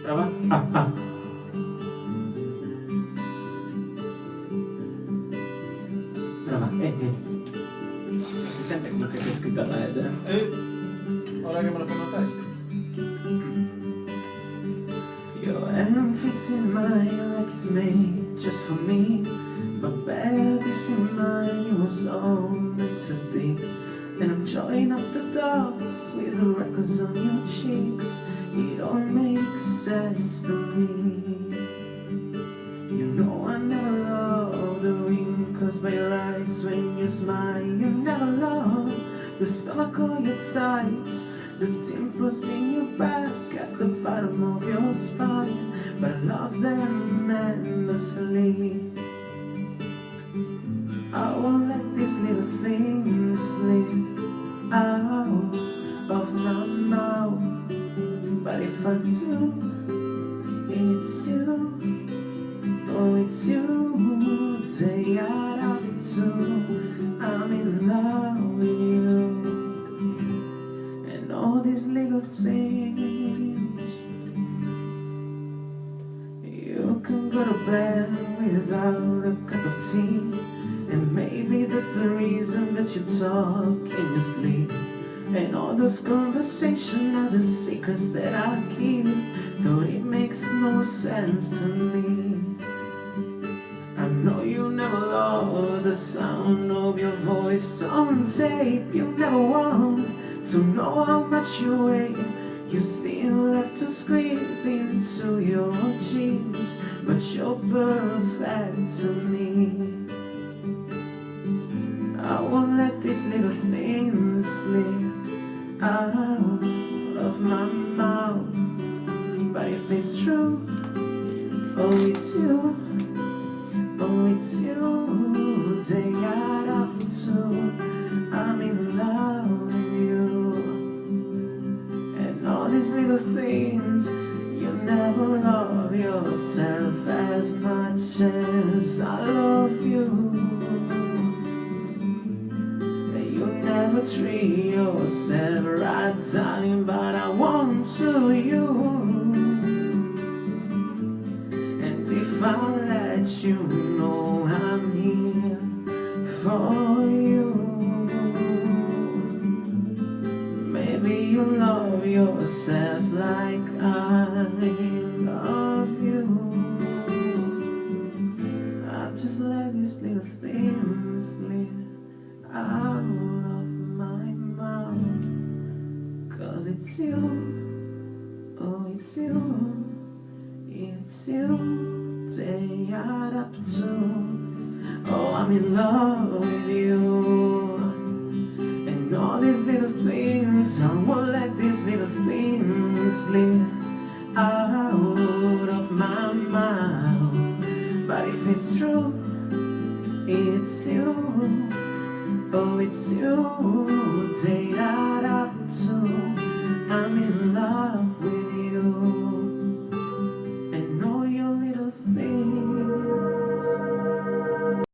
Prova. Ah, ah. Prova. Si sente comunque che è scritto alla header. Ora che me lo fai notare, sì. Your hand fits in mine like it's made just for me. But bed is in mine, it was all meant to be. And I'm joining up the dots with the records on your cheeks. It all makes sense to me. You know I never loved the wrinkles by your eyes when you smile. You never loved the stomach on your tights, the dimples in your back at the bottom of your spine. But I love them endlessly. I won't let these little things slip out of my mouth. But if I do, it's you. Oh, it's you. Day out up to, I'm in love with you. And all these little things. You can go to bed without a cup of tea. And maybe that's the reason that you talk in your sleep. And all those conversations are the secrets that I keep, though it makes no sense to me. I know you never loved the sound of your voice on tape. You never want to know how much you weigh. You still have to squeeze into your jeans, but you're perfect to me. I won't let these little things slip out of my mouth. But if it's true, oh it's you, oh it's you. Day got up to, I'm in love with you. And all these little things, you never love yourself as much as I love you. Never treat yourself right, darling, but I want to you. And if I let you know I'm here for you, maybe you love yourself like I love you. I've just let these little things slip out of my mouth. 'Cause it's you, oh it's you, it's you. Day out up to, oh I'm in love with you. And all these little things, I won't let these little things slip out of my mouth. But if it's true, it's you. Oh, it's you. Day out up to